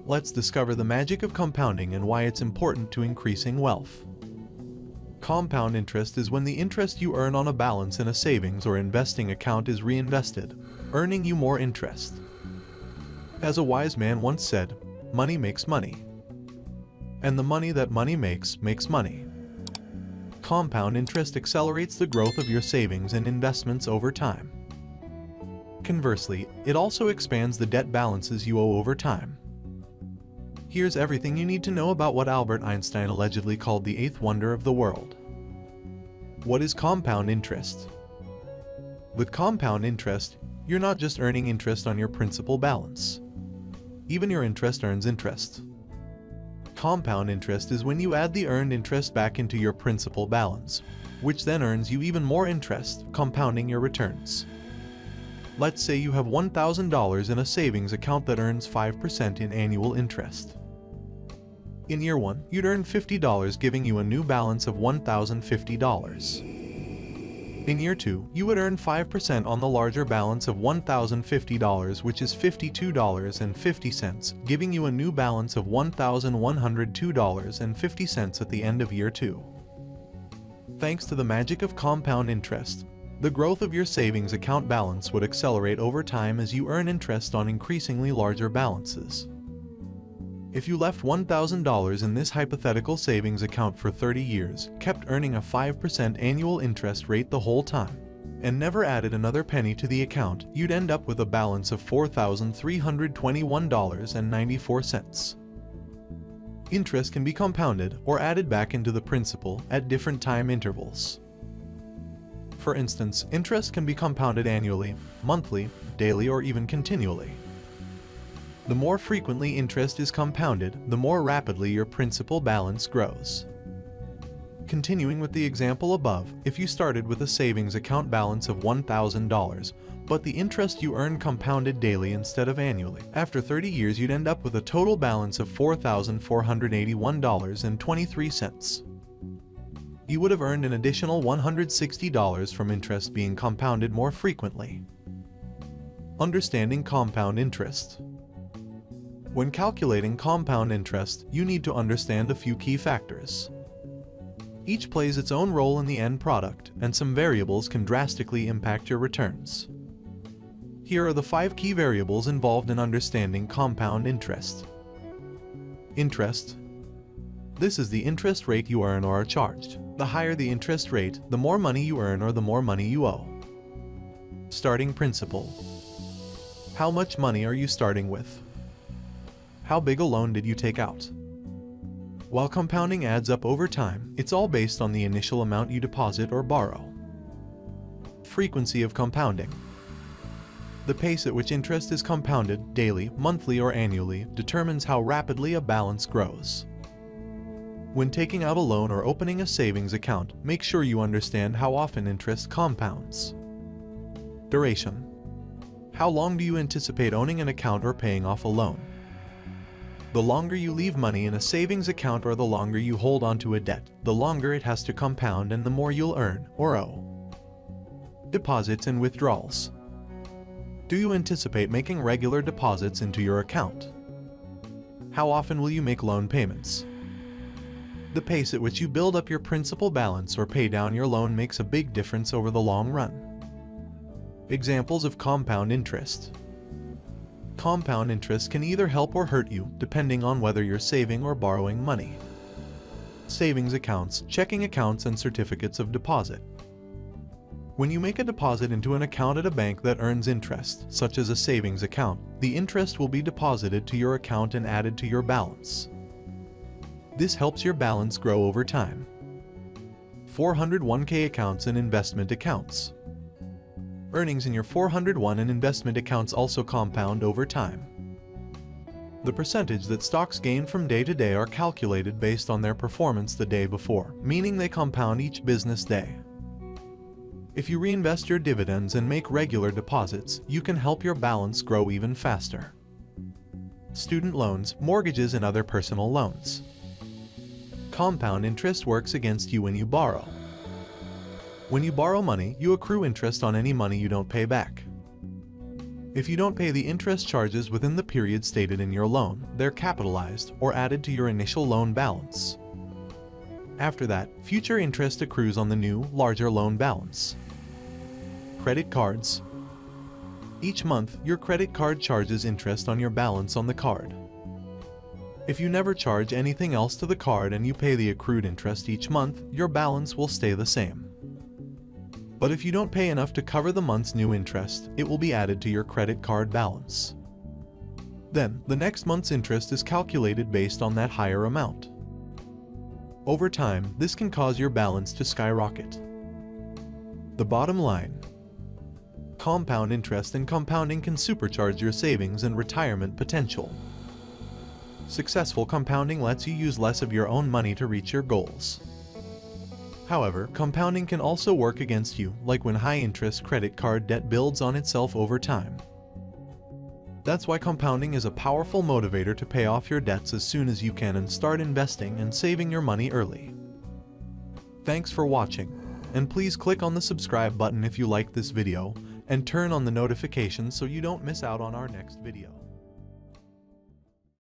Let's discover the magic of compounding and why it's important to increasing wealth. Compound interest is when the interest you earn on a balance in a savings or investing account is reinvested, earning you more interest. As a wise man once said, money makes money. And the money that money makes money. Compound interest accelerates the growth of your savings and investments over time. Conversely, it also expands the debt balances you owe over time. Here's everything you need to know about what Albert Einstein allegedly called the eighth wonder of the world. What is compound interest? With compound interest, you're not just earning interest on your principal balance. Even your interest earns interest. Compound interest is when you add the earned interest back into your principal balance, which then earns you even more interest, compounding your returns. Let's say you have $1,000 in a savings account that earns 5% in annual interest. In year 1, you'd earn $50, giving you a new balance of $1,050. In year 2, you would earn 5% on the larger balance of $1,050, which is $52.50, giving you a new balance of $1,102.50 at the end of year 2. Thanks to the magic of compound interest, the growth of your savings account balance would accelerate over time as you earn interest on increasingly larger balances. If you left $1,000 in this hypothetical savings account for 30 years, kept earning a 5% annual interest rate the whole time, and never added another penny to the account, you'd end up with a balance of $4,321.94. Interest can be compounded or added back into the principal at different time intervals. For instance, interest can be compounded annually, monthly, daily, or even continually. The more frequently interest is compounded, the more rapidly your principal balance grows. Continuing with the example above, if you started with a savings account balance of $1,000, but the interest you earned compounded daily instead of annually, after 30 years you'd end up with a total balance of $4,481.23. You would have earned an additional $160 from interest being compounded more frequently. Understanding compound interest. When calculating compound interest, you need to understand a few key factors. Each plays its own role in the end product, and some variables can drastically impact your returns. Here are the 5 key variables involved in understanding compound interest. Interest. This is the interest rate you earn or are charged. The higher the interest rate, the more money you earn or the more money you owe. Starting principal. How much money are you starting with? How big a loan did you take out? While compounding adds up over time, it's all based on the initial amount you deposit or borrow. Frequency of compounding. The pace at which interest is compounded, daily, monthly, or annually, determines how rapidly a balance grows. When taking out a loan or opening a savings account, make sure you understand how often interest compounds. Duration. How long do you anticipate owning an account or paying off a loan? The longer you leave money in a savings account or the longer you hold onto a debt, the longer it has to compound and the more you'll earn or owe. Deposits and withdrawals. Do you anticipate making regular deposits into your account? How often will you make loan payments? The pace at which you build up your principal balance or pay down your loan makes a big difference over the long run. Examples of compound interest. Compound interest can either help or hurt you, depending on whether you're saving or borrowing money. Savings accounts, checking accounts, and certificates of deposit. When you make a deposit into an account at a bank that earns interest, such as a savings account, the interest will be deposited to your account and added to your balance. This helps your balance grow over time. 401k accounts and investment accounts. Earnings in your 401 and investment accounts also compound over time. The percentage that stocks gain from day to day are calculated based on their performance the day before, meaning they compound each business day. If you reinvest your dividends and make regular deposits, you can help your balance grow even faster. Student loans, mortgages, and other personal loans. Compound interest works against you when you borrow. When you borrow money, you accrue interest on any money you don't pay back. If you don't pay the interest charges within the period stated in your loan, they're capitalized or added to your initial loan balance. After that, future interest accrues on the new, larger loan balance. Credit cards. Each month, your credit card charges interest on your balance on the card. If you never charge anything else to the card and you pay the accrued interest each month, your balance will stay the same. But if you don't pay enough to cover the month's new interest, it will be added to your credit card balance. Then, the next month's interest is calculated based on that higher amount. Over time, this can cause your balance to skyrocket. The bottom line: compound interest and compounding can supercharge your savings and retirement potential. Successful compounding lets you use less of your own money to reach your goals. However, compounding can also work against you, like when high-interest credit card debt builds on itself over time. That's why compounding is a powerful motivator to pay off your debts as soon as you can and start investing and saving your money early. Thanks for watching, and please click on the subscribe button if you liked this video, and turn on the notifications so you don't miss out on our next video.